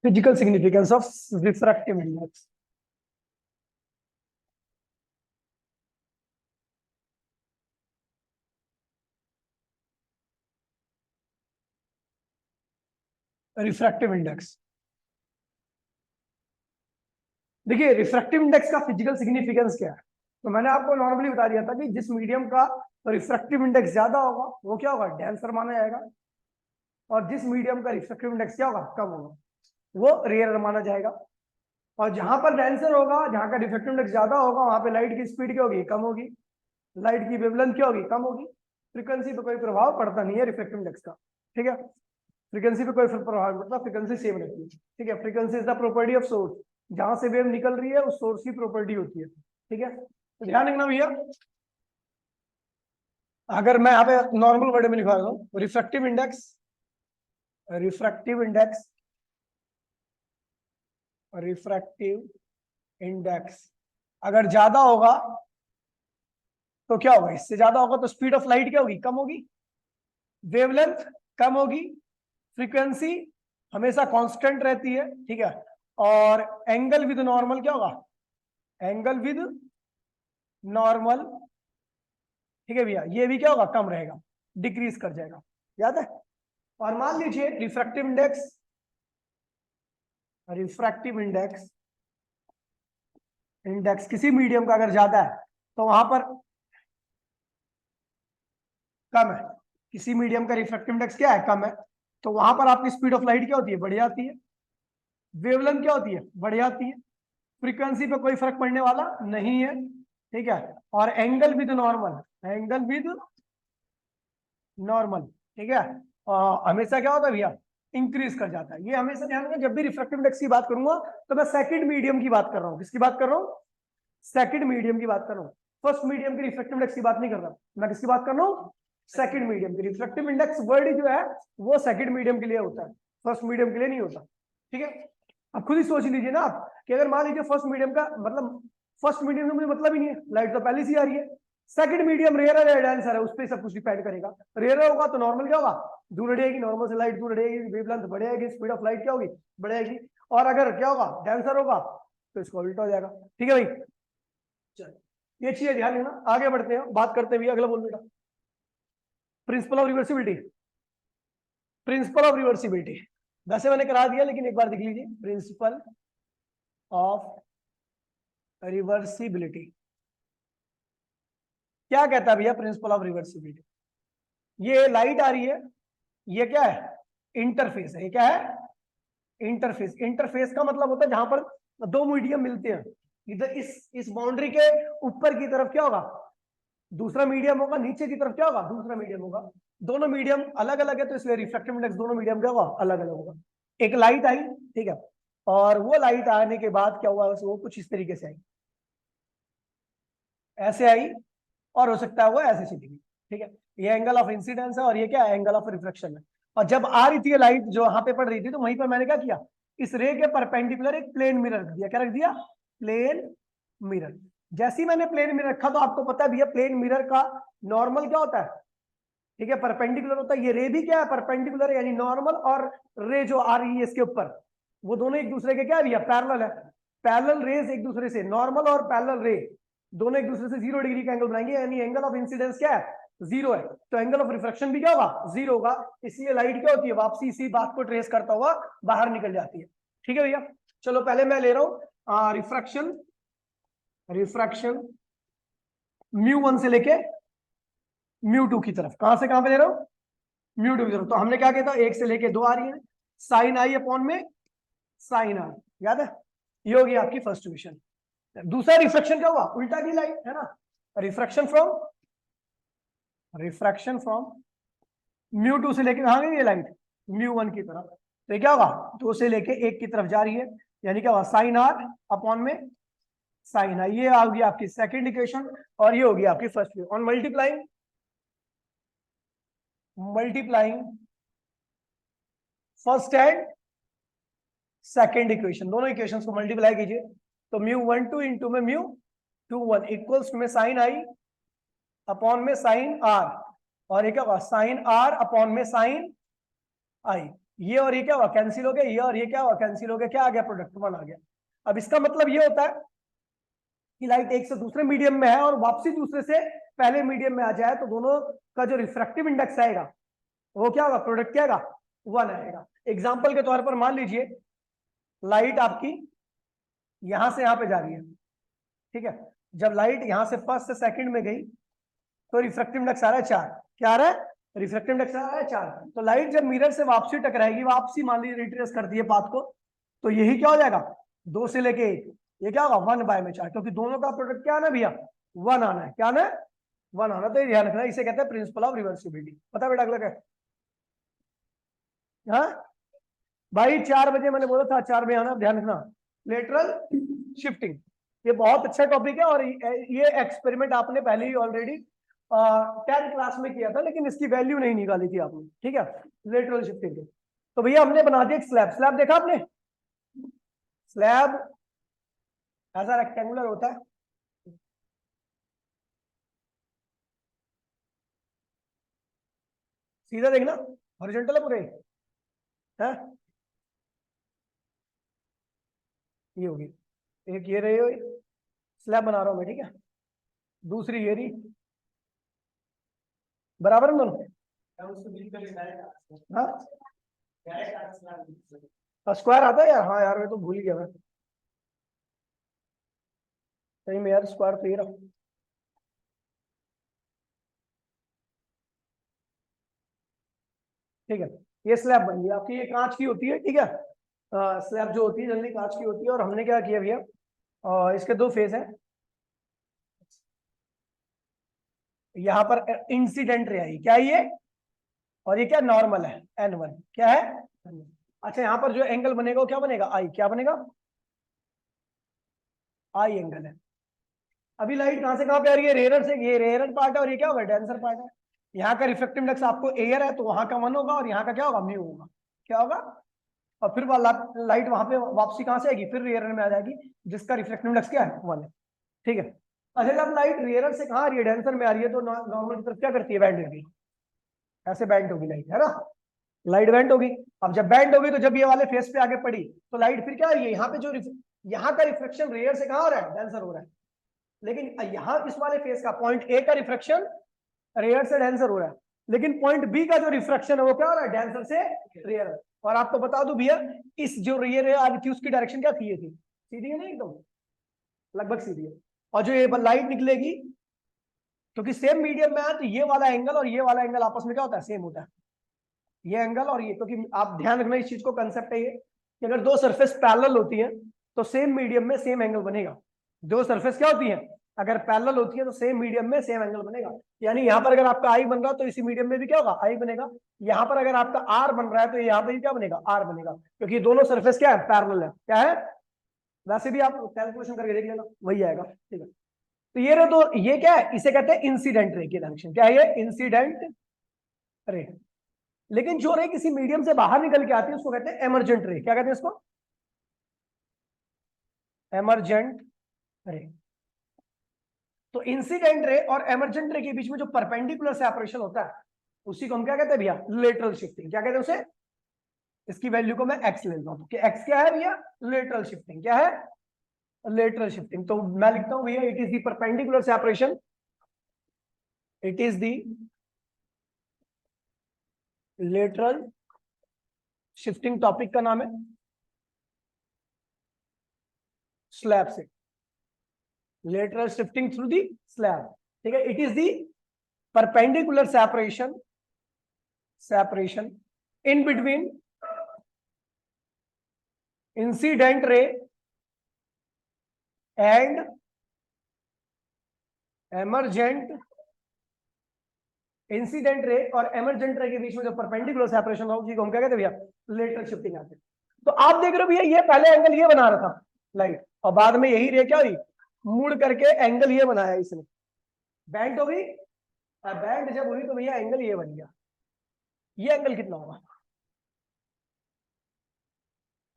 Physical significance of refractive index. Refractive index, देखिए refractive index का physical significance क्या है। तो मैंने आपको नॉर्मली बता दिया था कि जिस मीडियम का रिफ्रैक्टिव इंडेक्स ज्यादा होगा वो क्या होगा, डेंसर माना जाएगा, और जिस मीडियम का रिफ्रैक्टिव इंडेक्स क्या होगा, कम होगा, वो रेयर माना जाएगा। और जहां पर डेंसर होगा, जहां का रिफ्रैक्टिव इंडेक्स ज्यादा होगा, वहां पे लाइट की स्पीड क्या होगी, कम होगी, लाइट की वेवलेंथ क्या होगी, कम होगी। फ्रीक्वेंसी पे कोई प्रभाव पड़ता नहीं है रिफ्रैक्टिव इंडेक्स का, ठीक है। फ्रीक्वेंसी पे कोई प्रभाव नहीं पड़ता, फ्रीक्वेंसी सेम रहती है, ठीक है। Frequency is the property of source, जहां से वेव निकल रही है उस सोर्स की प्रॉपर्टी होती है, ठीक है। तो ध्यान रखना भैया, अगर मैं यहाँ पे नॉर्मल वर्ड में लिखवा रहा हूँ, refractive index, refractive index, refractive index अगर ज्यादा होगा तो क्या होगा, इससे ज्यादा होगा तो स्पीड ऑफ लाइट क्या होगी, कम होगी, वेवलेंथ कम होगी, फ्रीक्वेंसी हमेशा कांस्टेंट रहती है, ठीक है। और एंगल विद नॉर्मल क्या होगा, एंगल विद नॉर्मल, ठीक है भैया, ये भी क्या होगा, कम रहेगा, डिक्रीज कर जाएगा, याद है। और मान लीजिए refractive index, refractive index, index किसी मीडियम का अगर ज्यादा है तो वहां पर कम है, किसी मीडियम का रिफ्रैक्टिव इंडेक्स क्या है, कम है, तो वहां पर आपकी स्पीड ऑफ लाइट क्या होती है, बढ़ जाती है, वेवलेंथ क्या होती है, बढ़ जाती है, फ्रीक्वेंसी पे कोई फर्क पड़ने वाला नहीं है, ठीक है। और angle with normal, angle with normal, ठीक है, हमेशा क्या होता है भैया, इंक्रीज कर जाता है। ये हमेशा ध्यान रखना, जब भी रिफ्रैक्टिव इंडेक्स की बात करूंगा तो मैं सेकंड मीडियम की बात कर रहा हूँ, किसकी बात कर रहा हूँ, सेकंड मीडियम की बात कर रहा हूँ, फर्स्ट मीडियम की रिफ्रैक्टिव इंडेक्स की बात नहीं कर रहा, मैं किसकी बात कर रहा हूँ, सेकंड मीडियम की। रिफ्रैक्टिव इंडेक्स वर्ड जो है वो सेकंड मीडियम के लिए होता है, फर्स्ट मीडियम के लिए नहीं होता, ठीक है। अब खुद ही सोच लीजिए ना आप कि अगर मान लीजिए फर्स्ट मीडियम का मतलब, फर्स्ट मीडियम से मुझे मतलब ही नहीं है, लाइट तो पहले से आ रही है। सेकंड मीडियम रेयर है या डेंसर है, उस पर सब कुछ डिपेंड करेगा। रेयर होगा तो नॉर्मल क्या होगा, दूर हटेगी, नॉर्मल से लाइट दूर हटेगी, वेवलेंथ बढ़ेगी, स्पीड ऑफ लाइट क्या होगी, बढ़ेगी। और अगर क्या होगा, डेंसर होगा तो इसको उल्टा हो जाएगा, ठीक है भाई। चलो ये चीज ध्यान रखना, आगे बढ़ते हैं, बात करते हैं, अगला बोल बेटा, principle of reversibility. Principle of reversibility वैसे मैंने करा दिया, लेकिन एक बार देख लीजिए, प्रिंसिपल ऑफ रिवर्सिबिलिटी क्या कहता है भैया, प्रिंसिपल ऑफ रिवर्सिबिलिटी, ये लाइट आ रही है, ये क्या है, इंटरफेस है, ये क्या है, इंटरफेस। इंटरफेस का मतलब होता है जहां पर दो मीडियम मिलते हैं, इधर इस बाउंड्री के ऊपर की तरफ क्या होगा, दूसरा मीडियम होगा, नीचे की तरफ क्या होगा, दूसरा मीडियम होगा। दोनों मीडियम अलग अलग है तो इसलिए रिफ्रैक्टिव इंडेक्स दोनों मीडियम का होगा, अलग अलग होगा। एक लाइट आई, ठीक है, और वो लाइट आने के बाद क्या हुआ, वो कुछ इस तरीके से आई, ऐसे आई, और हो सकता है वो ऐसे चली गई, ठीक है। ये एंगल ऑफ इंसिडेंस है और ये क्या है, एंगल ऑफ रिफ्लेक्शन है। और जब आ रही थी लाइट जो वहां पे पड़ रही थी, तो वहीं पर मैंने क्या किया, इस रे के परपेंडिकुलर एक प्लेन मिरर रख दिया, क्या रख दिया, प्लेन मिरर। जैसे ही मैंने प्लेन मिरर रखा तो आपको पता है भैया, प्लेन मिरर का नॉर्मल क्या होता है, ठीक है, परपेंडिकुलर होता है। ये रे भी क्या है, परपेंडिकुलर, यानी नॉर्मल और रे जो आ रही है इसके ऊपर, वो दोनों एक दूसरे के क्या है भैया, पैरेलल है। पैरेलल रेज एक दूसरे से, नॉर्मल और पैरेलल रे दोनों एक दूसरे से 0 डिग्री का एंगल बनाएंगे, यानी एंगल ऑफ इंसिडेंस क्या है, 0 है, तो एंगल ऑफ रिफ्रैक्शन भी क्या होगा, 0 होगा। इसलिए लाइट क्या होती है, वापसी इसी बात को ट्रेस करता हुआ बाहर निकल जाती है, ठीक है भैया। चलो पहले मैं ले रहा हूं रिफ्रैक्शन, रिफ्रैक्शन μ1 से लेके μ2 की तरफ, कहां से कहां पे ले रहा हूं, μ2 की तरफ। तो हमने क्या किया था, 1 से लेके 2 आ रही है, साइन आई अपॉन में साइन आर, याद है, ये होगी आपकी फर्स्ट इक्वेशन। दूसरा रिफ्रैक्शन क्या हुआ, उल्टा की लाइट है ना, रिफ्रैक्शन फ्रॉम, रिफ्रैक्शन फ्रॉम μ2 से लेके कहां गई ये लाइट, μ1 की तरफ। तो ये क्या होगा, 2 से लेके 1 की तरफ जा रही है, यानी क्या होगा, साइन आर अपॉन में साइन आई, ये आ गई आपकी सेकंड इक्वेशन, और ये होगी आपकी first. On multiplying, multiplying first and second equation, दोनों इक्वेशंस को मल्टीप्लाई कीजिए, तो μ12 इंटू में μ 2 1 इक्वल्स में साइन आई अपॉन में साइन आर, और ये क्या होगा साइन आर अपॉन में साइन आई। ये और ये क्या हुआ कैंसिल हो गया, ये और ये क्या हुआ कैंसिल हो गया, क्या आ गया प्रोडक्ट 1 आ गया। अब इसका मतलब ये होता है कि लाइट एक से दूसरे मीडियम में है और वापसी दूसरे से पहले मीडियम में आ जाए तो दोनों का जो रिफ्रैक्टिव इंडेक्स आएगा वो क्या होगा प्रोडक्ट क्या आएगा 1 आएगा। एग्जांपल के तौर पर मान लीजिए लाइट आपकी यहां से यहां पे जा रही है, ठीक है। जब लाइट यहां से फर्स्ट से सेकंड में गई तो रिफ्रैक्टिव इंडेक्स आ रहा है 4, क्या आ रहा है रिफ्रैक्टिव इंडेक्स आ रहा है 4। तो लाइट जब मिरर से वापसी टकराएगी, वापसी मान लीजिए रिट्रेस कर दिए पाथ को, तो यही क्या हो जाएगा 2 से लेके 1, ये क्या होगा 1 बाय में 4, क्योंकि दोनों का प्रोडक्ट क्या आना भैया 1 आना है, क्या आना है 1 आना। तो ये ध्यान रखना, इसे कहते हैं प्रिंसिपल ऑफ रिवर्सिबिलिटी। पता बेटा अगला क्या हाँ भाई 4 बजे मैंने बोला था 4 बजे आना, ध्यान रखना। लेटरल शिफ्टिंग ये बहुत अच्छा टॉपिक है और ये एक्सपेरिमेंट आपने पहले ही ऑलरेडी 10th क्लास में किया था, लेकिन इसकी वैल्यू नहीं निकाली थी आपने, ठीक है। लेटरल शिफ्टिंग के तो भैया हमने बना दिया एक स्लैब। स्लैब देखा आपने, स्लैब ऐसा रेक्टेंगुलर होता है, सीधा देखना हॉरिजॉन्टल है पूरे है, ये होगी एक, ये रही हुई स्लैब बना रहा हूं मैं, ठीक है। दूसरी ये रही, बराबर है दोनों। हाँ स्क्वायर आता है यार, हाँ यार मैं तो भूल गया मैं, सही में यार स्क्वायर तो ये रहा। ठीक है ये स्लैब बन गई आपकी, ये कांच की होती है, ठीक है। स्लैब जो होती है जनरली कांच की होती है, और हमने क्या किया भैया इसके 2 फेस हैं। यहाँ पर इंसिडेंट रे आई क्या है ये, और ये क्या नॉर्मल है N1, क्या है अच्छा यहाँ पर जो एंगल बनेगा वो क्या बनेगा आई, क्या बनेगा आई एंगल है। अभी लाइट कहां से कहां पे आ रही है रेयर से, ये रेयर पार्ट है और ये क्या होगा डेंसर पार्ट है। यहाँ का रिफ्लेक्टिव इंडेक्स आपको एयर है तो वहां का 1 होगा, और यहाँ का क्या होगा म्यू होगा, क्या होगा। और फिर लाइट वहां पे वापसी कहां से आएगी फिर रेयर में आ जाएगी, जिसका रिफ्लेक्टिव इंडेक्स क्या है 1 है, ठीक है। अच्छा जब लाइट रेयर से कहां आ रही है डेंसर में आ रही है तो नॉर्मल की तरफ क्या करती है बैंड होगी, ऐसे बैंड होगी लाइट, है ना। लाइट बैंड होगी। अब जब बैंड होगी तो जब ये वाले फेस पे आगे पड़ी तो लाइट फिर क्या आ रही है, यहाँ पे जो यहाँ का रिफ्लेक्शन रेयर से कहां हो रहा है डेंसर हो रहा है, लेकिन यहाँ इस वाले फेस का पॉइंट ए का रिफ्लेक्शन रेयर से डेंसर हो रहा है, लेकिन पॉइंट बी का जो रिफ्लेक्शन है वो क्या हो रहा है डेंसर से रेयर। और आपको बता दूं भैया इस जो रेयर आ रही थी उसकी डायरेक्शन क्या थी, ये थी सीधी है ना एकदम, लगभग सीधी है। और जो ये लाइट निकलेगी क्योंकि सेम मीडियम में है तो ये वाला एंगल और ये वाला एंगल आपस में क्या होता है सेम होता है, ये एंगल और ये, क्योंकि आप ध्यान रखना इस चीज को, कंसेप्ट है ये कि अगर 2 सरफेस पैरेलल होती है तो सेम मीडियम में सेम एंगल बनेगा। 2 सरफेस क्या होती है अगर पैरेलल होती है तो सेम मीडियम में सेम एंगल बनेगा। यानी यहाँ पर अगर आपका आई बन रहा है तो इसी मीडियम में भी क्या होगा आई बनेगा। यहाँ पर अगर आपका आर बन रहा है तो यहाँ पे क्या बनेगा आर बनेगा, क्योंकि दोनों सरफेस क्या है पैरेलल है, क्या है। वैसे भी आप कैलकुलेशन करके देख लेना वही आएगा, ठीक है। तो ये रे तो ये क्या है इसे कहते हैं इंसिडेंट रे की डायरेक्शन, क्या है ये इंसिडेंट रे। लेकिन जो रे किसी मीडियम से बाहर निकल के आती है उसको कहते हैं एमरजेंट रे, क्या कहते हैं इसको एमरजेंट रे। तो इंसिडेंट रे और एमरजेंट रे के बीच में जो परपेंडिकुलर सेपरेशन होता है उसी को हम क्या कहते हैं भैया लेटरल शिफ्टिंग, क्या कहते हैं उसे। इसकी वैल्यू को मैं एक्स लेता हूं कि एक्स क्या है भैया लेटरल शिफ्टिंग, क्या है लेटरल शिफ्टिंग। तो मैं लिखता हूं भैया it is the perpendicular separation, it is the lateral shifting, topic का नाम है स्लैब से, lateral shifting through the slab, ठीक है। It is the perpendicular separation in between incident ray and emergent, incident ray और एमरजेंट रे के बीच में जो परपेंडिकुलर सेपरेशन होगी हम क्या कहते हैं भैया लेटरल शिफ्टिंग आते हैं। तो आप देख रहे हो भैया ये पहले एंगल ये बना रहा था लाइट, और बाद में यही रे क्या हुई मुड़ करके एंगल ये बनाया इसने, बैंड हो गई। बैंड जब हुई तो भैया एंगल ये बन गया। ये एंगल कितना होगा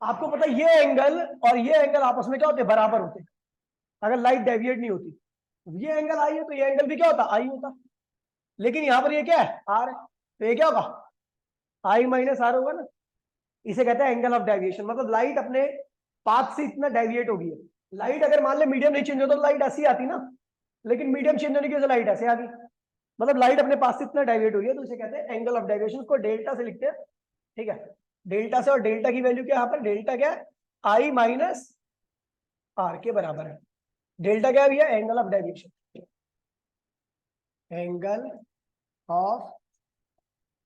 आपको पता है, ये एंगल और ये एंगल आपस में क्या होते हैं बराबर होते हैं अगर लाइट डेविएट नहीं होती। ये एंगल आई है तो ये एंगल भी क्या होता, आई होता, लेकिन यहाँ पर ये क्या है, आर है, तो ये क्या होगा, आई माइनस आर होगा ना। इसे कहते हैं एंगल ऑफ डेविएशन, मतलब लाइट अपने पाथ से इतना डेविएट होगी है। लाइट अगर मान ले मीडियम नहीं चेंज होता तो लाइट ऐसी आती ना, लेकिन मीडियम चेंज होने की वजह से लाइट ऐसे आ गई, मतलब लाइट अपने पास से इतना डेविएट हुई है, तो इसे कहते हैं एंगल ऑफ डेविएशन, उसको डेल्टा से लिखते हैं, ठीक है। डेल्टा से, और डेल्टा की वैल्यू क्या है यहाँ पर, डेल्टा क्या है, आई माइनस आर के बराबर है। डेल्टा क्या है भैया, angle of deviation, angle of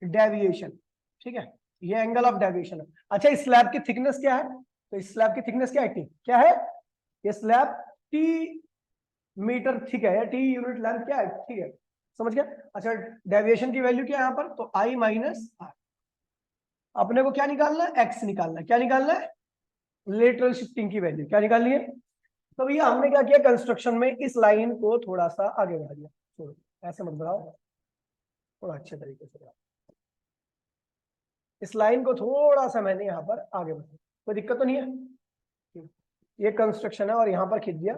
deviation, ठीक है, ये एंगल ऑफ डेविएशन है। अच्छा, इस स्लैब की थिकनेस क्या है, तो इस स्लैब की थिकनेस क्या है, टी, क्या है, ये स्लैब टी मीटर थिक है, या टी यूनिट लेंथ क्या है, ठीक है, समझ गया। अच्छा, डेविएशन की वैल्यू क्या है यहाँ पर, तो आई माइनस आर। अपने को क्या निकालना है, एक्स निकालना है, क्या निकालना है, लेटरल शिफ्टिंग की वैल्यू क्या निकालनी है। तो भैया हमने क्या किया, कंस्ट्रक्शन में इस लाइन को थोड़ा सा आगे बढ़ा दिया, छोड़ो ऐसे मत बढ़ाओ, थोड़ा अच्छे तरीके से बढ़ाओ, इस लाइन को थोड़ा सा मैंने यहाँ पर आगे बढ़ाया, कोई दिक्कत तो नहीं है। ये कंस्ट्रक्शन है और यहाँ पर खींच दिया,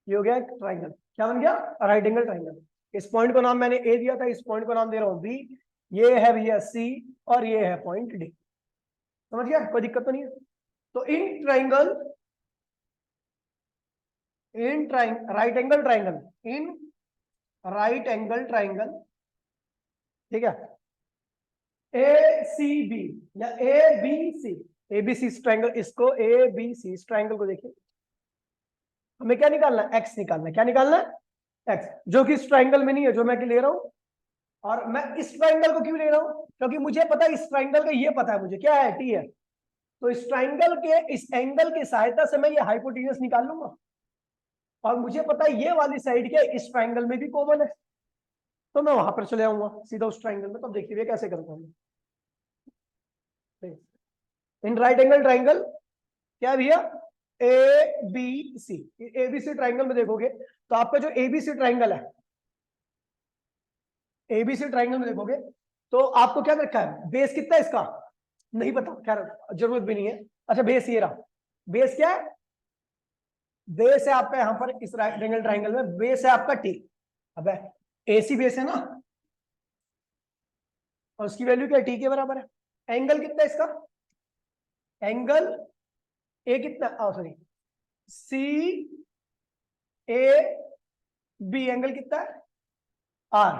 ये हो गया एक ट्राइंगल, क्या बन गया, राइट एंगल ट्राइंगल। इस पॉइंट को नाम मैंने ए दिया था, इस पॉइंट को नाम दे रहा हूँ बी, ये है भैया सी, और ये है पॉइंट डी, समझ गया, कोई दिक्कत तो नहीं है। तो in triangle, in right angle triangle, in right angle triangle, ठीक है, ए सी बी या A B C, A B C triangle, इसको ए बी सी ट्राइंगल को देखिए, हमें क्या निकालना है, एक्स निकालना है, क्या निकालना है, एक्स, जो कि इस ट्राइंगल में नहीं है, जो मैं ले रहा हूं। और मैं इस ट्राइंगल को क्यों ले रहा हूं, क्योंकि मुझे पता है इस ट्राइंगल का ये पता है मुझे क्या है, टी है, तो इस ट्राइंगल के इस एंगल की सहायता से मैं ये हाइपोटेन्यूस निकाल लूंगा, और मुझे पता है ये वाली साइड क्या इस ट्राइंगल में भी कॉमन है, तो मैं वहां पर चले आऊंगा सीधा उस ट्राइंगल में। तो देखिए ये कैसे करता हूँ, इन राइट एंगल ट्राइंगल क्या भैया, A B C, ABC triangle में देखोगे तो आपका जो एबीसी ट्राइंगल है, एबीसी ट्राइंगल में देखोगे तो आपको क्या रखा है, बेस कितना है इसका नहीं पता, खैर जरूरत भी नहीं है। अच्छा, बेस ये रहा, बेस क्या है, बेस है आपका यहाँ पर इस राइट एंगल ट्राइंगल में, बेस है आपका टी, अब एसी बेस है ना, और उसकी वैल्यू क्या है, टी के बराबर है। एंगल कितना है इसका, एंगल ए कितना, sorry, C A B angle कितना है, आर,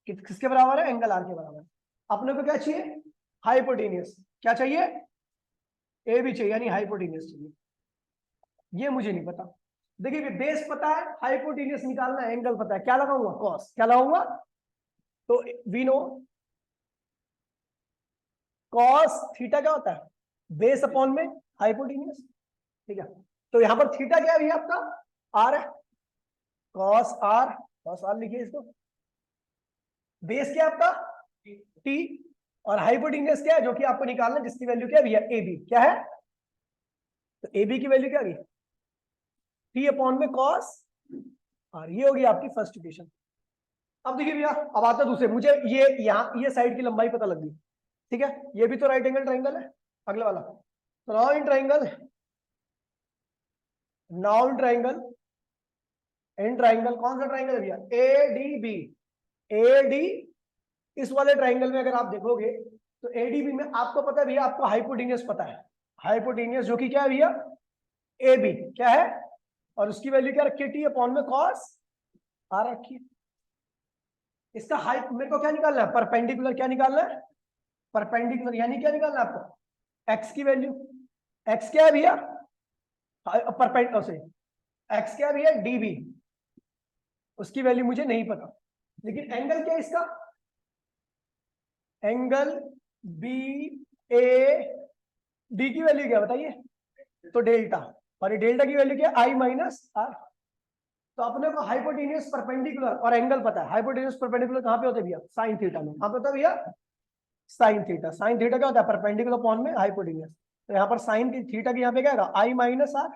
किसके बराबर है, एंगल आर के बराबर है। अपने को क्या चाहिए, हाइपोटेनियस, क्या चाहिए, ए बी चाहिए, यानी हाइपोटेनियस चाहिए, ये मुझे नहीं पता। देखिए बेस पता है, हाइपोटेनियस निकालना है, एंगल पता है, क्या लगाऊंगा, कॉस, क्या लगाऊंगा, तो वी नो कॉस थीटा क्या होता है, बेस अपॉन में हाइपोटेनियस, ठीक है। तो यहां पर थीटा क्या है आपका, आर है, कॉस आर, कॉस आर लिखिए इसको, बेस क्या है आपका टी, और हाइपोटेन्यूस क्या है जो कि आपको निकालना है, जिसकी वैल्यू क्या है भैया, ए बी, क्या है, तो ए बी की वैल्यू क्या आ गई, टी अपॉन में कॉस आर, ये होगी आपकी फर्स्ट इक्वेशन। अब देखिए भैया, अब आता है दूसरे, मुझे ये यहाँ ये साइड की लंबाई पता लग गई, ठीक है, ये भी तो राइट एंगल ट्राइंगल है, अगला वाला, तो now in triangle, now in triangle, in triangle कौन सा ट्राइंगल है भैया, A D B, A D, इस वाले ट्राइंगल में अगर आप देखोगे तो एडीबी में आपको पता है भैया, आपको हाइपोटेनियस पता है, हाइपोटेनियस जो कि क्या है भैया, ए बी क्या है, और उसकी वैल्यू क्या रखी है, टी अपॉन में कॉस आर रखी है। इसका हाइट मेरे को क्या निकालना है, परपेंडिकुलर, क्या निकालना है, परपेंडिकुलर, यानी क्या निकालना है आपको, एक्स की वैल्यू, एक्स क्या है भैया, परपेंडिकुलर से, एक्स क्या है भैया, डीबी, उसकी वैल्यू मुझे नहीं पता, लेकिन एंगल क्या है इसका, एंगल बी ए डी की वैल्यू क्या बताइए, तो डेल्टा, और ये डेल्टा की वैल्यू क्या, आई माइनस आर। तो अपने को हाइपोटेनियस परपेंडिकुलर और एंगल पता है, हाइपोटेनियस परपेंडिकुलर कहाँ पे होते हैं भैया, साइन थीटा में, कहाँ पे होता है भैया, साइन थीटा, साइन थीटा क्या होता है, परपेंडिकुलर अपॉन में हाइपोटेनियस, तो यहाँ पर साइन की थीटा की यहाँ पे क्या है, आई माइनस आर,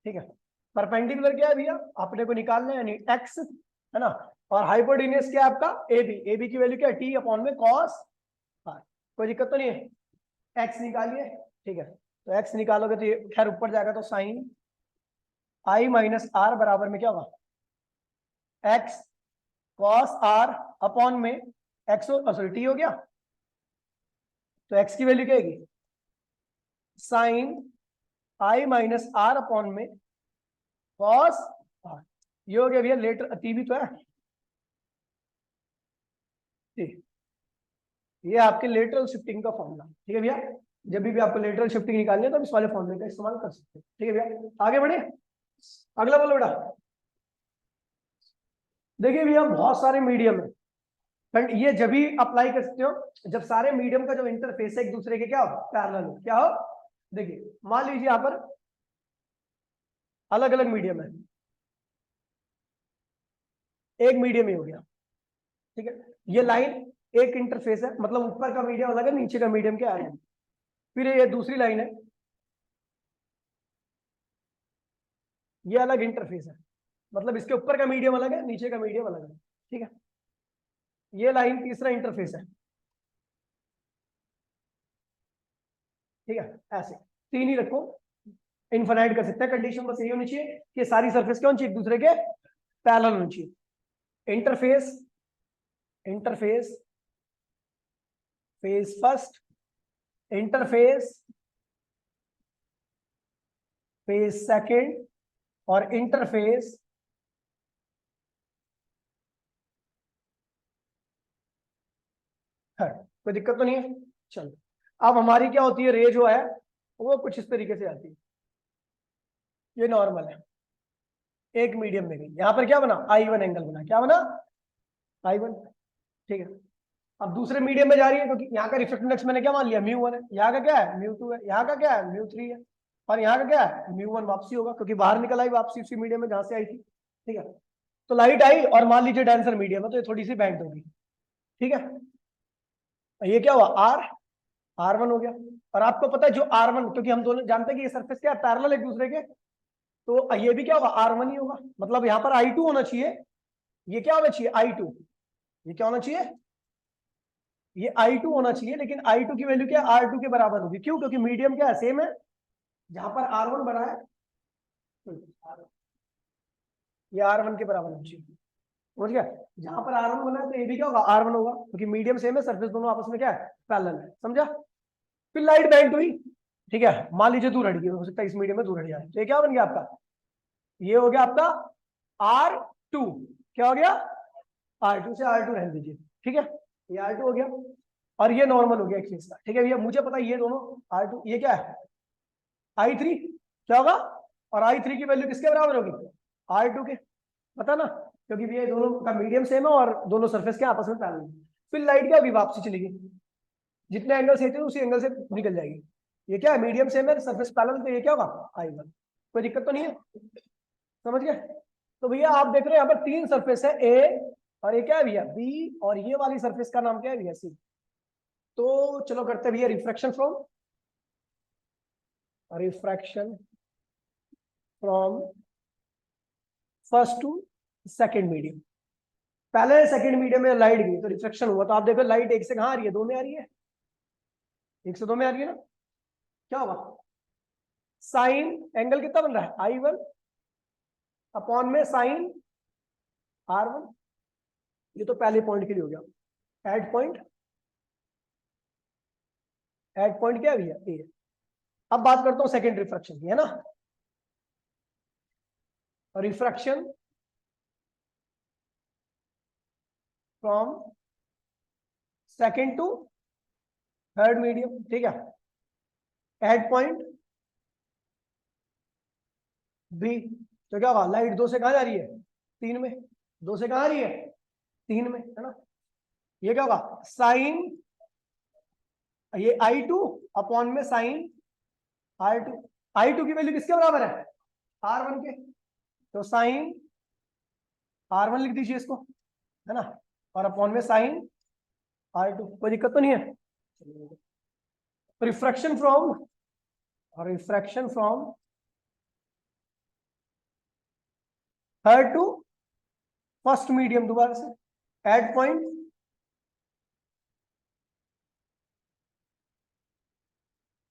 ठीक है। परपेंडिकुलर क्या है भैया, अपने को निकालना है, यानी एक्स है ना, और हाइपोटेनियस क्या है आपका, ए बी, ए बी की वैल्यू क्या है, टी अपॉन में कॉस आर, कोई दिक्कत तो नहीं है, एक्स निकालिए, ठीक है, तो एक्स निकालोगे तो ये खैर ऊपर जाएगा, तो साइन आई माइनस आर बराबर में क्या होगा, एक्स कॉस आर अपॉन में एक्स सॉरी टी हो गया, तो एक्स की वैल्यू क्या आएगी, sine I minus R upon में कॉस आर। ये हो गया भैया लेटर, टी भी तो है, ठीक, ये आपके लेटरल शिफ्टिंग का फॉर्मूला, ठीक है भैया। जब भी आपको लेटरल शिफ्टिंग निकालनी है तो इस वाले फॉर्मूले का इस्तेमाल कर सकते हैं, ठीक है भैया। आगे बढ़े, अगला बोलो बेटा। देखिए भैया बहुत सारे मीडियम है, बट ये जब भी अप्लाई कर सकते हो जब सारे मीडियम का जो इंटरफेस है एक दूसरे के क्या हो, पैरेलल हो। क्या हो, देखिए मान लीजिए यहाँ पर अलग अलग मीडियम है, एक मीडियम ही हो गया, ठीक है। ये लाइन एक इंटरफेस है, मतलब ऊपर का मीडियम अलग है, नीचे का मीडियम क्या है। फिर ये दूसरी लाइन है, ये अलग इंटरफेस है, मतलब इसके ऊपर का मीडियम अलग है, नीचे का मीडियम अलग है, ठीक है। ये लाइन तीसरा इंटरफेस है, ठीक है। ऐसे तीन ही रखो, इनफाइनाइट कर सकते हैं। कंडीशन बस यही होनी चाहिए कि सारी सरफेस क्या होनी चाहिए, एक दूसरे के पैरेलल होनी चाहिए। Interface, interface phase first, interface phase second, और इंटरफेस थर्ड। कोई दिक्कत तो नहीं है, चलो। अब हमारी क्या होती है, रे जो है वो कुछ इस तरीके से आती है, ये नॉर्मल है, एक मीडियम में गई, यहां पर क्या बना, I1 एंगल बना, क्या बना, I1, ठीक है। अब दूसरे मीडियम में जा रही है क्योंकि यहाँ का रिफ्लेक्टिव इंडेक्स मैंने क्या मान लिया, μ1 है, यहाँ का क्या है, μ2 है, यहाँ का क्या है, μ3 है, और यहाँ का क्या है, μ1 वापसी होगा क्योंकि बाहर निकल आई वापसी उसी मीडियम में जहां से आई थी, ठीक है। तो लाइट आई और मान लीजिए डेंसर मीडियम है तो ये थोड़ी सी बेंड होगी, ठीक है। ये क्या हुआ, R1 हो गया। और आपको पता है जो R1, क्योंकि हम दोनों जानते हैं कि ये सरफेस क्या है, पैरेलल एक दूसरे के, तो ये भी क्या होगा, R1 ही होगा, मतलब यहाँ पर I2 होना चाहिए, ये क्या होना चाहिए, I2, ये क्या होना चाहिए, ये I2 होना चाहिए, लेकिन I2 की वैल्यू क्या है, R2 के बराबर होगी। क्यों, क्योंकि मीडियम क्या है, सेम है, जहां पर R1 बना है ये R1 के बराबर होना चाहिए, समझ गया। जहां पर R1 बना है तो ये भी क्या होगा, R1 होगा, क्योंकि मीडियम सेम है, सरफेस दोनों आपस में क्या है, पैरेलल है, समझा। फिर लाइट बेंड हुई, ठीक है, मान लीजिए दूर हट गई, हो सकता है इस मीडियम में दूर हट जाए, तो ये क्या बन गया आपका, ये हो गया आपका R2, क्या हो गया, R2 से R2 रहने दीजिए, ठीक है, ये R2 हो गया, और ये नॉर्मल हो गया एक चीज का, ठीक है भैया। मुझे पता है ये दोनों R2, ये क्या है, I3, क्या होगा, और I3 की वैल्यू किसके बराबर होगी, R2 के, पता ना, क्योंकि ये दोनों का मीडियम सेम है और दोनों सरफेस के आपस में पैरेलल है। फिर लाइट क्या अभी वापसी चलेगी, जितने एंगल से थी उसी एंगल से निकल जाएगी। ये क्या है, मीडियम सेम है, सरफेस पैरेलल, तो ये क्या होगा, I1। कोई दिक्कत तो नहीं है, समझ गए। तो भैया आप देख रहे हैं यहाँ पर तीन सरफेस है, ए, और ये क्या है भैया, बी, और ये वाली सरफेस का नाम क्या है भैया, सी। तो चलो करते हैं भैया refraction from, refraction from first to second medium. पहले सेकंड मीडियम में लाइट गई तो रिफ्लेक्शन हुआ, तो आप देखो लाइट एक से कहां आ रही है, दो में आ रही है, एक से दो में आ रही है ना, क्या होगा, साइन एंगल कितना बन रहा है, I1 अपॉन में साइन R1। ये तो पहले पॉइंट के लिए हो गया, एड पॉइंट, एड पॉइंट क्या है भैया, ये। अब बात करता हूं सेकंड रिफ्रैक्शन की, है ना, refraction from second to third medium, ठीक है। एड पॉइंट बी, तो क्या होगा, लाइट दो से कहां जा रही है, तीन में, दो से कहां आ रही है, तीन में, है ना। ये क्या होगा, साइन, ये I2 अपॉन में साइन R2। I2 की वैल्यू किसके बराबर है, R1 के, तो साइन R1 लिख दीजिए इसको, है ना, और अपॉन में साइन R2। कोई दिक्कत तो नहीं है। Refraction from, refraction from third to first medium, दोबारा से एड पॉइंट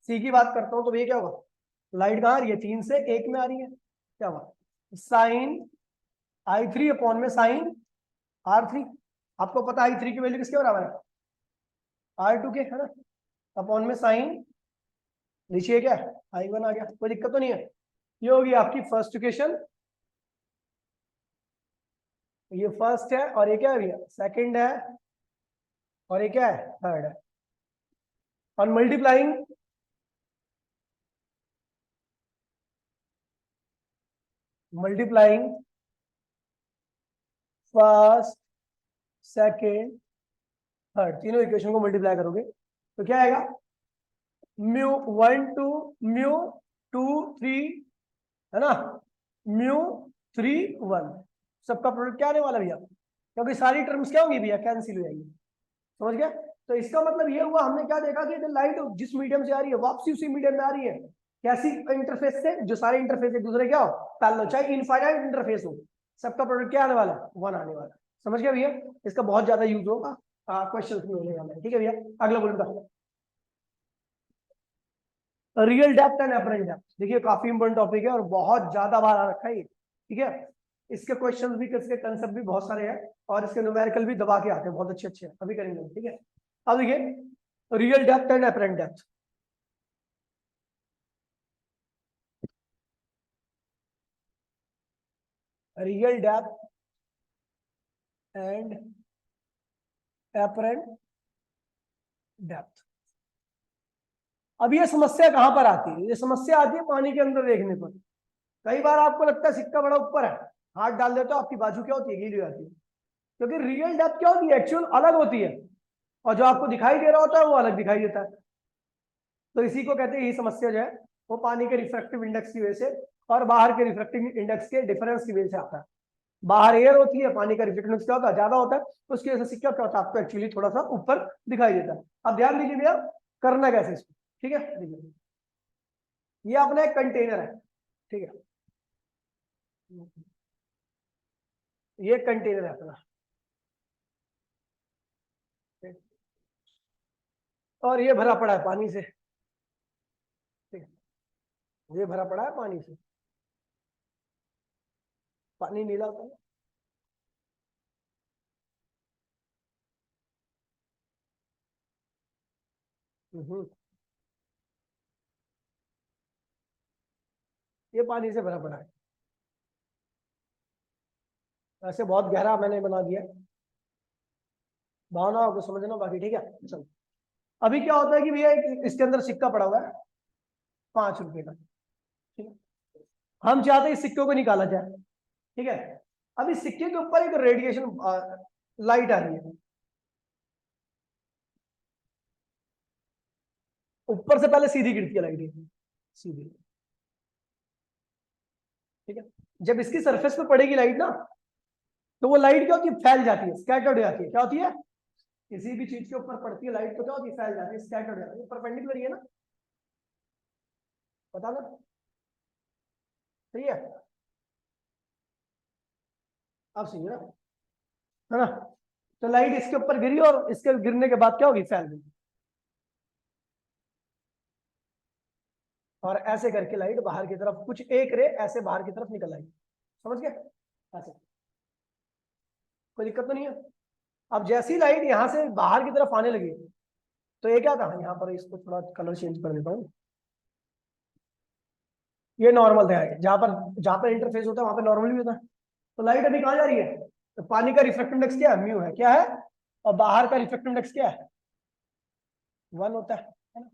सी की बात करता हूं तो ये क्या होगा, लाइट कहां आ रही है, तीन से एक में आ रही है, क्या होगा, साइन I3 अपॉन में साइन R3। आपको पता है I3 की वैल्यू किसके बराबर है? R2 के, है ना? अपॉन में साइन, नीचे क्या है? I1 आ गया, कोई दिक्कत तो नहीं है। ये होगी आपकी फर्स्ट इक्वेशन, ये फर्स्ट है, और ये क्या है भैया? सेकंड है, और ये क्या है? थर्ड है। और मल्टीप्लाइंग फर्स्ट, सेकंड, थर्ड, तीनों इक्वेशन को मल्टीप्लाई करोगे तो क्या आएगा? म्यू 1 2 म्यू 2 3, है ना? म्यू 3 1, सबका प्रोडक्ट क्या आने वाला भैया? क्योंकि सारी टर्म्स क्या होंगी भैया? कैंसिल हो जाएंगी। समझ गया? तो इसका मतलब ये हुआ, हमने क्या देखा कि लाइट जिस मीडियम से आ रही है वापसी उसी मीडियम में आ रही है। कैसी इंटरफेस से? जो सारे इंटरफेस एक दूसरे क्या हो? पैरेलल, चाहे इनफाइनाइट इंटरफेस हो, सबका प्रोडक्ट क्या आने वाला? 1 आने वाला। समझ गया भैया? इसका बहुत ज्यादा यूज होगा क्वेश्चन में मिलेगा। ठीक है भैया, अगला बोलूंगा। Real depth and apparent depth, देखिए काफी इंपॉर्टेंट टॉपिक है और बहुत ज्यादा बार आ रखा है ये। ठीक है, इसके क्वेश्चंस भी, इसके कंसेप्ट भी बहुत सारे हैं, और इसके न्यूमेरिकल भी दबा के आते हैं, बहुत अच्छे अच्छे हैं, अभी करेंगे। ठीक है, अब देखिए real depth and apparent depth. Real depth and apparent depth. अब ये समस्या कहां पर आती है? ये समस्या आती है पानी के अंदर देखने पर। कई बार आपको लगता है सिक्का बड़ा ऊपर है, हाथ डाल देते हो, आपकी बाजू क्या होती है? गीली हो जाती है। क्योंकि रियल डेप्थ क्या होती है? एक्चुअल अलग होती है, और जो आपको दिखाई दे रहा होता है वो अलग दिखाई देता है। तो इसी को कहते हैं, यही समस्या जो है वो पानी के रिफ्रैक्टिव इंडेक्स की वजह से और बाहर के रिफ्रैक्टिव इंडेक्स के डिफरेंस की वजह से आता है। बाहर एयर होती है, पानी का रिफ्रैक्टिव इंडेक्स क्या होता है? ज्यादा होता है, तो उसकी वजह से सिक्का क्या होता है? आपको एक्चुअली थोड़ा सा ऊपर दिखाई देता है। अब ध्यान दीजिए भैया, करना कैसे इसको। ठीक है, देखिए ये अपना एक कंटेनर है। ठीक है, ये कंटेनर है अपना, और ये भरा पड़ा है पानी से। ठीक है, ये भरा पड़ा है पानी से, पानी नीला होता है। ये पानी से भरा पड़ा है। ऐसे बहुत गहरा मैंने बना दिया, भावना को समझना बाकी। ठीक है, चलो अभी क्या होता है कि भैया इसके अंदर सिक्का पड़ा हुआ है 5 रुपए का। ठीक है, हम चाहते हैं इस सिक्के को निकाला जाए। ठीक है, अब इस सिक्के के ऊपर एक रेडिएशन लाइट आ रही है, ऊपर से पहले सीधी गिरती है लाइट, सीधी। ठीक है, जब इसकी सरफेस पे पड़ेगी लाइट ना, तो वो लाइट क्या होती है? फैल जाती है, स्कैटर्ड हो जाती है। क्या होती है? किसी भी चीज के ऊपर पड़ती है लाइट तो क्या होती है? फैल जाती है, स्कैटर्ड हो जाती है। परपेंडिकुलर ही है ना, पता ना? सही है, अब सही है ना, है ना? तो लाइट इसके ऊपर गिरी और इसके गिरने के बाद क्या होगी? फैल गई। और ऐसे करके लाइट बाहर की तरफ, कुछ एक रे ऐसे बाहर की तरफ निकल आई। समझ गए? ऐसे, कोई दिक्कत तो नहीं है। अब जैसी लाइट यहां से बाहर की तरफ आने लगी, तो ये क्या था? यहाँ पर इसको थोड़ा कलर चेंज कर देता हूँ। ये नॉर्मल था, जहां पर इंटरफेस होता है वहां पर नॉर्मल भी होता है। तो लाइट अभी कहाँ जा रही है? तो पानी का रिफ्रैक्टिव इंडेक्स क्या है? म्यू है, क्या है? और बाहर का रिफ्रैक्टिव इंडेक्स क्या है? 1 होता है ना?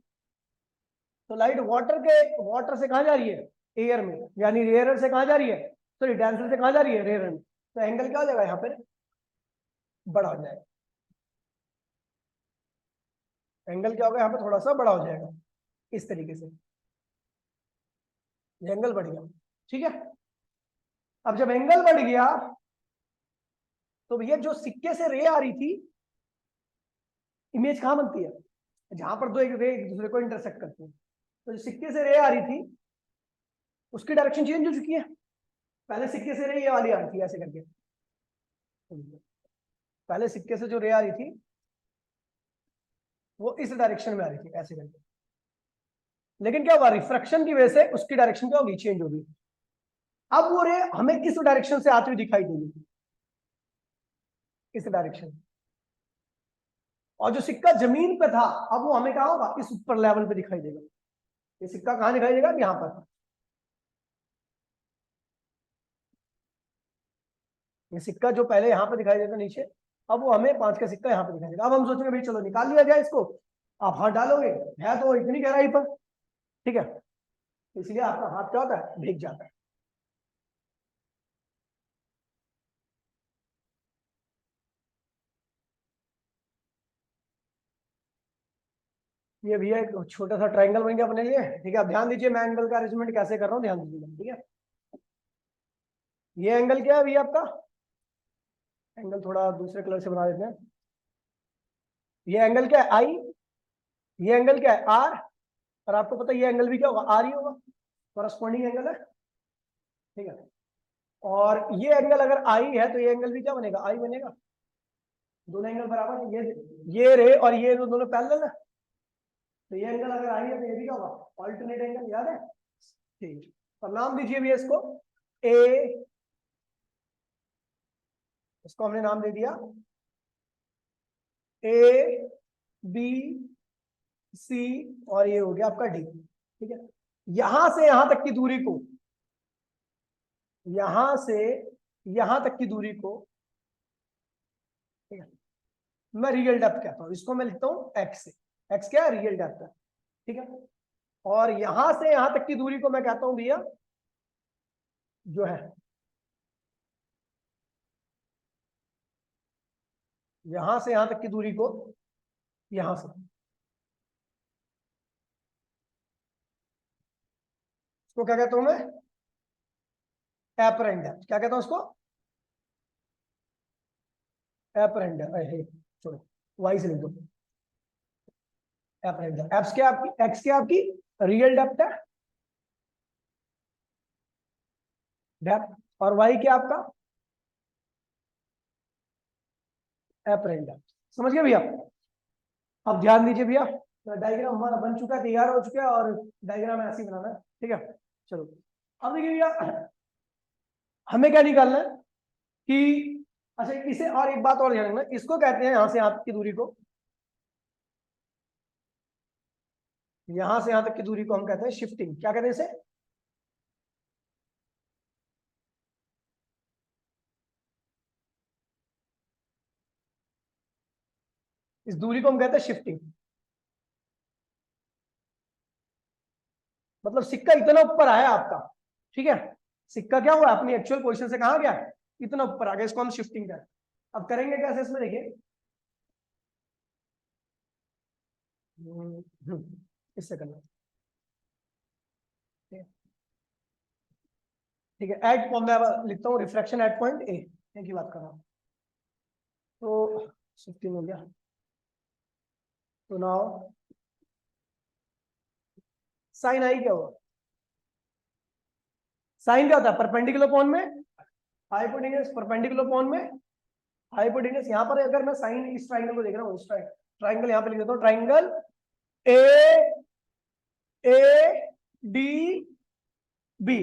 तो लाइट वाटर से कहाँ जा रही है? एयर में, यानी रेयर से कहाँ जा रही है? सॉरी, डेंसर से कहाँ जा रही है? रेयर में। तो एंगल क्या हो जाएगा यहाँ पे? बड़ा हो जाएगा। एंगल क्या होगा यहाँ पे? थोड़ा सा बड़ा हो जाएगा, इस तरीके से एंगल बढ़ गया। ठीक है, अब जब एंगल बढ़ गया तो भैया जो सिक्के से रे आ रही थी, इमेज कहाँ बनती है? जहां पर दो एक रे एक दूसरे को इंटरसेक्ट करती है। तो जो सिक्के से रे आ रही थी उसकी डायरेक्शन चेंज हो चुकी है। पहले सिक्के से रे ये वाली आ रही थी ऐसे करके, पहले सिक्के से जो रे आ रही थी वो इस डायरेक्शन में आ रही थी ऐसे करके। लेकिन क्या हुआ? रिफ्रैक्शन की वजह से उसकी डायरेक्शन क्या होगी? चेंज होगी। अब वो रे हमें इस डायरेक्शन से आती हुई दिखाई देगी, इस डायरेक्शन, और जो सिक्का जमीन पे था अब वो हमें कहा होगा, इस ऊपर लेवल पे दिखाई देगा। ये सिक्का कहां दिखाई देगा, यहां पर। ये सिक्का जो पहले यहां पे दिखाई देता नीचे, अब वो हमें 5 का सिक्का यहाँ पे दिखाई देगा। अब हम सोचेंगे भाई चलो निकाल लिया जाए इसको, आप हाथ डालोगे, है तो इतनी गहराई पर, ठीक है, इसलिए आपका हाथ क्या होता है, भीग जाता है। ये भैया एक छोटा सा ट्रायंगल बन गया अपने लिए, ठीक है। अब ध्यान दीजिए मैं एंगल का अरेंजमेंट कैसे कर रहा हूँ, ध्यान दीजिए, ठीक है। ये एंगल क्या है भैया आपका, एंगल थोड़ा दूसरे कलर से बना देते हैं। ये एंगल क्या है, आई, ये एंगल क्या है, आर, और आपको पता है ये एंगल भी क्या होगा, आर ही होगा, कॉरस्पॉन्डिंग एंगल है, ठीक है। और ये एंगल अगर आई है तो ये एंगल भी क्या बनेगा, आई बनेगा। दोनों एंगल बराबर है, ये रे और ये दोनों पैरेलल है, तो ये एंगल अगर आई है तो ये भी क्या होगा, ऑल्टरनेट एंगल, याद है, ठीक। और नाम दीजिए भैया इसको ए, इसको हमने नाम दे दिया ए बी सी, और ये हो गया आपका डी, ठीक है। यहां से यहां तक की दूरी को, यहां से यहां तक की दूरी को, ठीक है, मैं रियल डेप्थ कहता हूं, इसको मैं लिखता हूं एक्स से, एक्स क्या है, रियल डेप्थ है, ठीक है। और यहां से यहां तक की दूरी को मैं कहता हूं भैया जो है, यहां से यहां तक की दूरी को, यहां से, इसको क्या कहता हूं मैं, एपरेंट डेप्थ, क्या कहता हूं उसको, एपरेंट डेप्थ, छोड़ो वाई से लिख दो, एपरेंट डेप्थ, एक्स क्या आपकी, एक्स क्या आपकी रियल डेप्थ है, डेप्थ, और वाई क्या आपका एपरेंट डेप्थ। समझ गए भैया। अब ध्यान दीजिए भैया, डायग्राम हमारा बन चुका है, तैयार हो चुका है, और डायग्राम ऐसे ही बनाना है, ठीक है। चलो अब देखिए भैया, हमें क्या निकालना है कि, अच्छा इसे, और एक बात और ध्यान रखना, इसको कहते हैं यहां से यहां तक की दूरी को, यहां से यहां तक की दूरी को हम कहते हैं शिफ्टिंग, क्या कहते हैं इसे, इस दूरी को हम कहते हैं शिफ्टिंग। मतलब सिक्का इतना ऊपर आया आपका, ठीक है, सिक्का क्या हुआ अपनी एक्चुअल पोजीशन से कहां गया, इतना ऊपर आ गया, इसको हम शिफ्टिंग करें। अब करेंगे कैसे, इसमें देखिए, इससे करना, ठीक है। एट मैं लिखता हूँ रिफ्रैक्शन एट पॉइंट ए, की बात कर रहा हूँ, तो शिफ्टिंग हो गया। तो नाउ साइन आई क्या हुआ, साइन क्या होता है, परपेंडिकुलर कोण में हाइपोटेन्यूज, परपेंडिकुलर कोण में हाइपोटेन्यूज। यहां पर अगर मैं साइन इस ट्राइंगल को देख रहा हूँ, इस ट्राइंगल यहां पे लिख देता हूँ, triangle A A D B,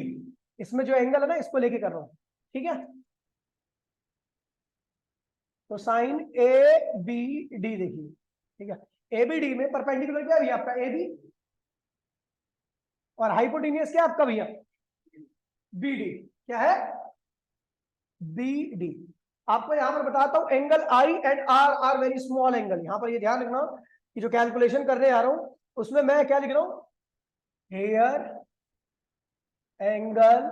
इसमें जो एंगल है ना इसको लेके कर रहा हूं, ठीक है। तो साइन ए बी डी देखिए, ठीक है, ए बी डी में परपेंडिकुलर क्या है भैया आपका, ए बी, और हाइपोटेन्यूज क्या आपका भैया, बी डी, क्या है, बी डी। आपको यहां पर बताता हूं, angle I and R are very small angle, यहां पर ये ध्यान रखना कि जो कैलकुलेशन करने आ रहा हूं उसमें मैं क्या लिख रहा हूं, here angle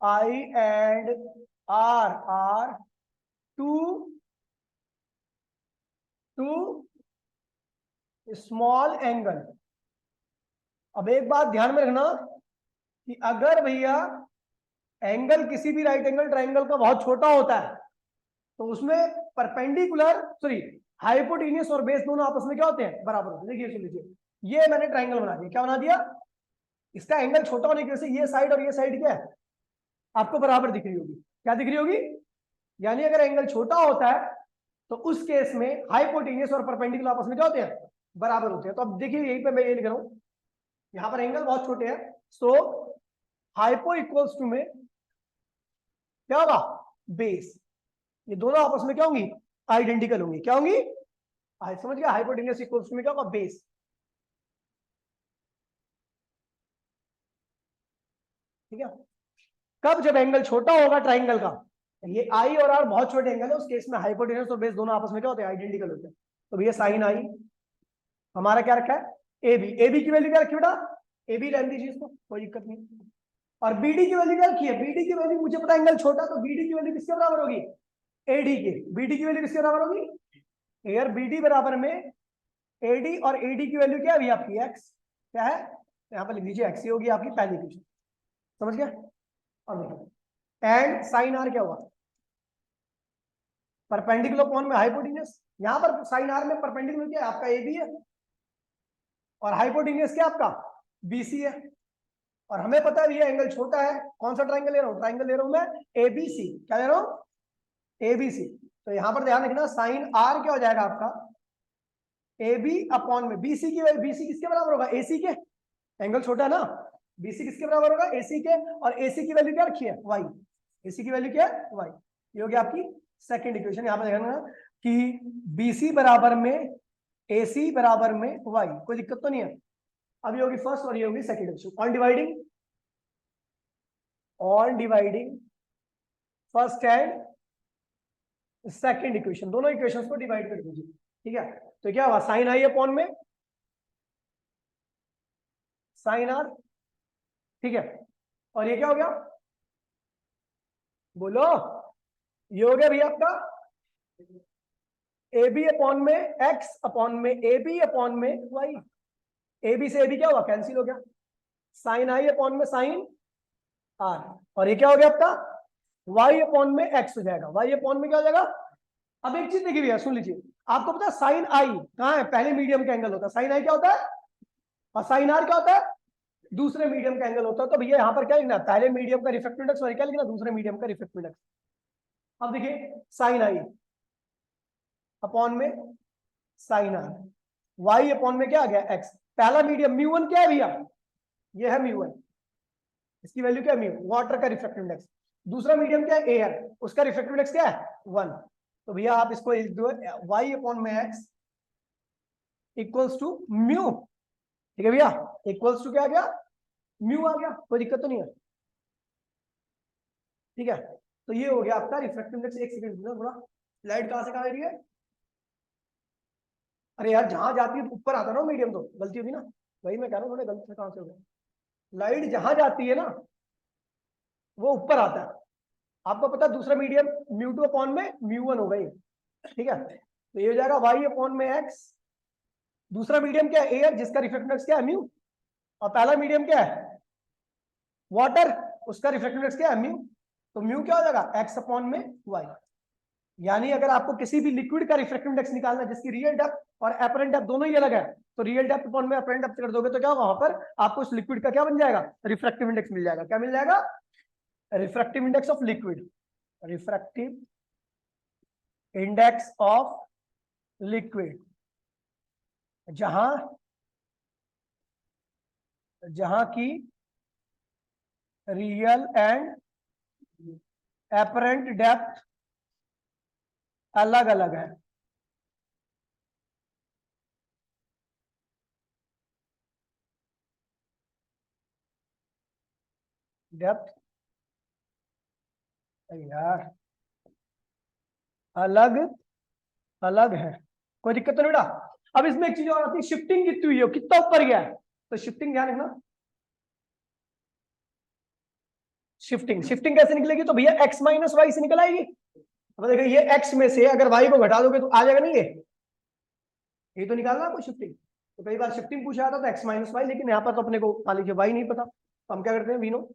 I and R are too small angle. अब एक बात ध्यान में रखना कि अगर भैया एंगल किसी भी राइट एंगल ट्राइंगल का बहुत छोटा होता है तो उसमें परपेंडिकुलर सॉरी हाइपोटेन्यूज और बेस दोनों आपस में क्या होते हैं, बराबर होते हैं। देखिए सुन लीजिए, ये मैंने ट्राइंगल बना दिया, क्या बना दिया, इसका एंगल छोटा होने की वजह से ये साइड और ये साइड क्या है आपको बराबर दिख रही होगी, क्या दिख रही होगी, यानी अगर एंगल छोटा होता है तो उस केस में हाइपोटेन्यूज और परपेंडिकुलर आपस में क्या होते हैं, बराबर होते हैं। तो अब देखिए यहीं पे मैं ये लिख रहा हूं, यहाँ पर एंगल बहुत छोटे हैं, सो हाइपो इक्वल्स टू में क्या होगा, बेस। ये दोनों आपस में क्या होंगी, आइडेंटिकल होंगी। क्या होंगी, समझ गया, हाइपोटेन्यूस इक्वल्स टू में क्या होगा, बेस। ठीक है, कब, जब एंगल छोटा होगा ट्राइंगल का, ये आई और आर बहुत छोटे एंगल है, उस केस में हाइपोटेन्यूस और बेस दोनों आपस में क्या होते हैं, आइडेंटिकल होते हैं। तो भैया साइन आई हमारा क्या रखा है, ए बी। ए बी की वैल्यू क्या रखी बेटा, ए बी रहने दीजिए इसको, कोई दिक्कत नहीं। और बी डी की वैल्यू क्या रखी है, बी डी की वैल्यू मुझे पता एंगल छोटा, तो बी डी की वैल्यू किसके बराबर होगी, ए डी के। बी डी की वैल्यू किसके बराबर होगी, एयर बी डी बराबर में ए डी, और ए डी की वैल्यू क्या है आपकी, एक्स। क्या है, यहाँ पर लिख लीजिए एक्स, ये होगी आपकी पहली इक्वेशन। समझ गया। और देखो एंड साइन आर क्या हुआ, परपेंडिकुलर अपॉन में हाइपोटेन्यूस। यहाँ पर साइन आर में परपेंडिकुलर क्या है आपका, ए बी है, और हाइपोटेन्यूस क्या आपका, बीसी है। और हमें पता है ये एंगल छोटा है, कौन सा ट्राइंगल ले रहा हूँ, ट्राइंगल ले रहा हूं मैं एबीसी। क्या ले रहा हूँ, एबीसी। तो यहां पर ध्यान रखना, साइन आर क्या हो जाएगा आपका, ए बी अपॉन में बीसी की वैल्यू, बीसी किसके बराबर होगा, एसी के। एंगल छोटा है ना, बीसी किसके बराबर होगा, एसी के। और एसी की वैल्यू क्या रखी है, वाई। एसी की वैल्यू क्या है, वाई। ये होगी आपकी सेकंड इक्वेशन। यहां पर देखना कि बीसी बराबर में एसी बराबर में वाई, कोई दिक्कत तो नहीं है। अभी होगी फर्स्ट और ये होगी second equation. On dividing first and second equation, दोनों इक्वेशंस को डिवाइड कर दीजिए। ठीक है, तो क्या हुआ, साइन आई अपॉन में साइन आर। ठीक है, और ये क्या हो गया, बोलो, ये हो गया भैया आपका ए बी अपॉन में एक्स अपॉन में ए बी अपॉन में वाई। ए बी से ए बी क्या हुआ, कैंसिल हो गया। साइन आई अपॉन में साइन आर, और ये क्या हो गया आपका, वाई अपॉन में एक्स हो जाएगा। वाई अपॉन में क्या हो जाएगा। अब एक चीज देखिए भैया, सुन लीजिए, आपको पता है साइन आई कहाँ है, पहले मीडियम का एंगल होता है। साइन आई क्या होता है, और साइन आर क्या होता है, दूसरे मीडियम का एंगल होता है। तो भैया यहाँ पर क्या लिखना, पहले मीडियम का रिफ्रैक्टिव इंडेक्स, और क्या लिखना, दूसरे मीडियम का रिफ्रैक्टिव इंडेक्स। अब देखिए साइन आई अपॉन में साइन आर, वाई अपॉन में क्या आ गया, एक्स। पहला मीडियम म्यू वन क्या है भैया, ये है म्यू वन, इसकी वैल्यू क्या है, म्यू, वाटर का रिफ्रैक्टिव इंडेक्स। दूसरा मीडियम क्या है, एयर, उसका रिफ्रैक्टिव इंडेक्स क्या है, वन। तो भैया आप इसको लिख दो, वाई अपॉन में एक्स इक्वल्स टू म्यू। ठीक है भैया, इक्वल्स टू क्या आ गया, म्यू आ गया, कोई दिक्कत तो नहीं है। ठीक है, तो ये हो गया आपका रिफ्रैक्टिव इंडेक्स। एक सेकंड थोड़ा, लाइट कहां से कहां आ रही है, अरे यार जहां जाती है ऊपर आता है ना मीडियम, तो गलती होगी ना, वही मैं कह रहा हूँ, थोड़ा गलती से कहां से हो गया। लाइट जहां जाती है ना वो ऊपर आता है। आपको पता है दूसरा मीडियम म्यू टू अपॉन में म्यू वन हो गई। ठीक है, तो ये हो जाएगा वाई अपॉन में एक्स। दूसरा मीडियम क्या है, एयर, जिसका रिफ्रैक्टिव इंडेक्स क्या है, म्यू। और पहला मीडियम क्या है, वाटर, उसका रिफ्रैक्टिव इंडेक्स क्या है, म्यू। तो म्यू क्या हो जाएगा, एक्स अपॉन में वाई। यानी अगर आपको किसी भी लिक्विड का रिफ्रैक्टिव इंडेक्स निकालना है जिसकी रियल डेप्थ और एपरेंट डेप्थ दोनों ही अलग है, तो रियल डेप्थ अपॉन में एपरेंट डेप्थ कर दोगे तो क्या होगा, वहां पर आपको उस लिक्विड का क्या बन जाएगा, रिफ्रैक्टिव इंडेक्स मिल जाएगा। क्या मिल जाएगा, refractive index of liquid. Refractive index of liquid, जहां जहां की रियल एंड एपरेंट डेप्थ अलग अलग है। डेप्थ यार अलग अलग है, कोई दिक्कत तो नहीं बेटा। अब इसमें एक चीज और आती है, शिफ्टिंग कितनी हुई है, कितना ऊपर गया है, तो शिफ्टिंग ध्यान रखना। शिफ्टिंग शिफ्टिंग कैसे निकलेगी, तो भैया x माइनस वाई से निकल आएगी। अब देखो ये x में से अगर y को घटा दोगे तो आ जाएगा नहीं, ये तो निकालना आपको शिफ्टिंग। तो कई बार शिफ्टिंग पूछा जाता था x माइनस वाई, लेकिन यहाँ पर तो अपने को मान लीजिए y नहीं पता, तो हम क्या करते हैं, we know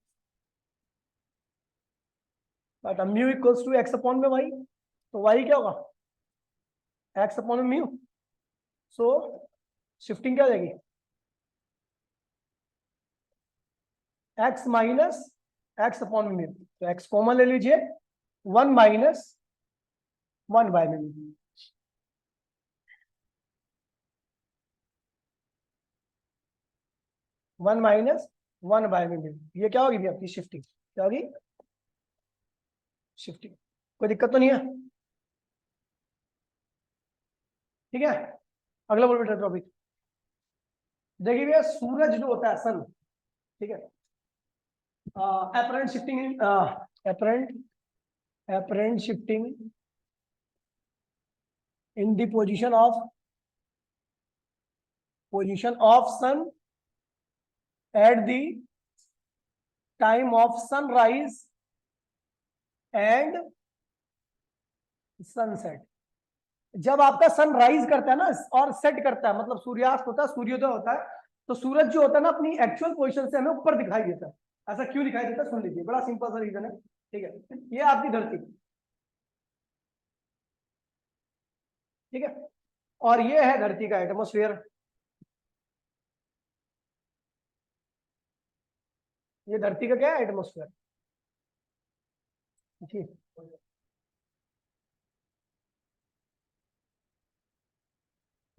but mu equals to x upon में y। तो y क्या होगा, x अपॉन में म्यू। सो शिफ्टिंग क्या हो जाएगी, x माइनस x अपॉन में म्यू। तो x कॉमन ले लीजिए, 1 माइनस 1 बाय में लीजिए। वन माइनस 1/में, ये क्या होगी भी आपकी शिफ्टिंग, क्या होगी शिफ्टिंग। कोई दिक्कत तो नहीं है? ठीक है, अगला बोल बेटा टॉपिक। देखिए भैया सूरज जो होता है सन, ठीक है, apparent shifting, apparent apparent shifting in the position of sun at the time of sunrise and sunset. जब आपका सन राइज करता है ना और सेट करता है, मतलब सूर्यास्त होता है, सूर्योदय होता है, तो सूरज जो होता है ना अपनी एक्चुअल पोजीशन से हमें ऊपर दिखाई देता है। ऐसा क्यों दिखाई देता है सुन लीजिए, बड़ा सिंपल सा रीजन है। ठीक है, ये आपकी धरती, ठीक है, और ये है धरती का एटमोस्फेयर, ये धरती का क्या है एटमोस्फेयर, ठीक,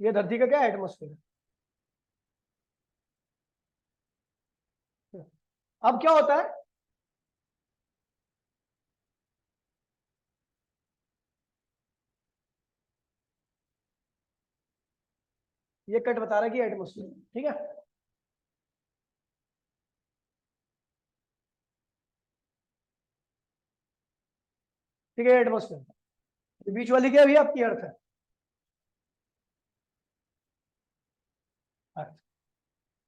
ये धरती का क्या है एटमोस्फेयर। अब क्या होता है, ये कट बता रहा है कि एटमोस्फेयर, ठीक है, ठीक है एटमोस्फेयर। बीच वाली क्या है भैया आपकी अर्थ है, अर्थ।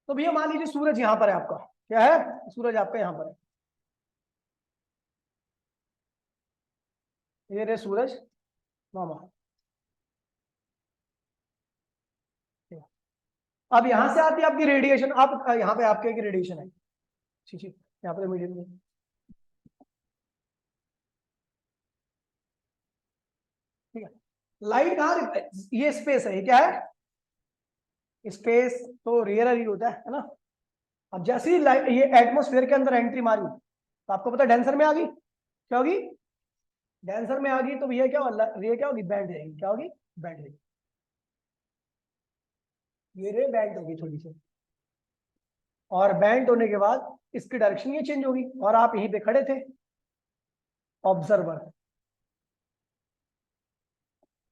तो भैया मान लीजिए सूरज यहां पर है आपका, क्या है सूरज आपका यहां पर है, ये रे सूरज मामा। अब यहां से आती है आपकी रेडिएशन, आप यहाँ पे आपके की रेडिएशन है, ठीक है, यहाँ पे मीडियम, ठीक है। लाइट कहाँ, ये स्पेस है, ये क्या है स्पेस, तो रेयर ही होता है ना। अब जैसे ही लाइट ये एटमोस्फेयर के अंदर एंट्री मारी, तो आपको पता है डेंसर में आ गई, क्या होगी डेंसर में आ गई, तो ये क्या होगा, ये क्या होगी बैंड रहेगी, क्या होगी बैंड रहेगी, ये रे बैंड होगी थोड़ी सी, और बैंड होने के बाद इसकी डायरेक्शन ये चेंज होगी, और आप यहीं पे खड़े थे ऑब्जर्वर,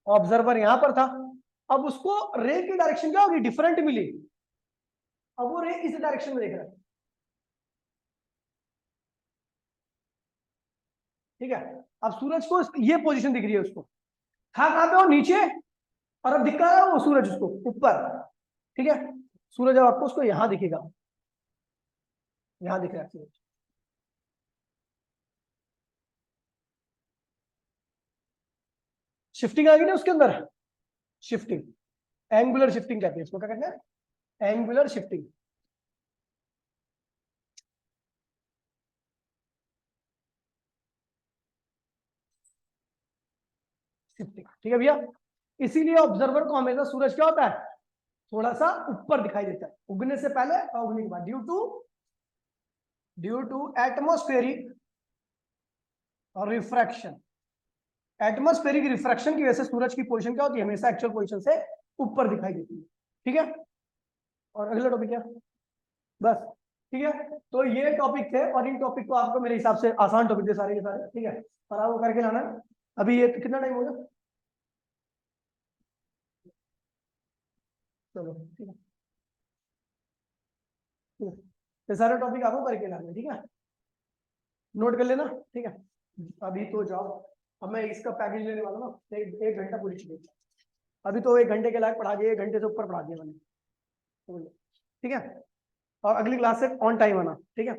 ऑब्जर्वर यहां पर था, अब उसको रे की डायरेक्शन क्या होगी डिफरेंट मिली, अब वो रे इस डायरेक्शन में देख रहा है, ठीक है। अब सूरज को ये पोजीशन दिख रही है उसको, था कहां पे वो नीचे, और अब दिख रहा है वो सूरज उसको ऊपर, ठीक है। सूरज अब आपको उसको यहां दिखेगा, यहां दिख रहा है सूरज, शिफ्टिंग आ गई ना उसके अंदर, शिफ्टिंग, एंगुलर शिफ्टिंग कहते हैं इसको, क्या कहते हैं एंगुलर शिफ्टिंग, शिफ्टिंग, ठीक है भैया। इसीलिए ऑब्जर्वर को हमेशा सूरज क्या होता है थोड़ा सा ऊपर दिखाई देता है, उगने से पहले और उगने के बाद, ड्यू टू एटमोस्फेरिक और रिफ्रैक्शन, एटमोस्फेरिक रिफ्रैक्शन की वजह से सूरज की पोजीशन क्या होती है हमेशा एक्चुअल पोजीशन से ऊपर दिखाई देती है, ठीक है। और अगला टॉपिक क्या, बस, ठीक है। तो ये टॉपिक थे, और इन टॉपिक को आपको मेरे हिसाब से आसान टॉपिक थे सारे के सारे, ठीक है, और आपको करके लाना है। अभी ये कितना टाइम हो गया, चलो ठीक है, ठीक है। ये सारे टॉपिक आपको करके लाना है, ठीक है, नोट कर लेना, ठीक है। अभी तो जाओ, अब मैं इसका पैकेज लेने वाला हूँ ना, एक घंटा पूरी चुकी, अभी तो 1 घंटे के लायक पढ़ा दिया, 1 घंटे से ऊपर पढ़ा दिया मैंने, ठीक है। और अगली क्लास से ऑन टाइम आना, ठीक है,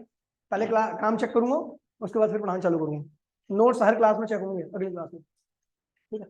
पहले क्लास काम चेक करूंगा, उसके बाद फिर पढ़ाना चालू करूंगा, नोट्स हर क्लास में चेक होंगे अगली क्लास में, ठीक है।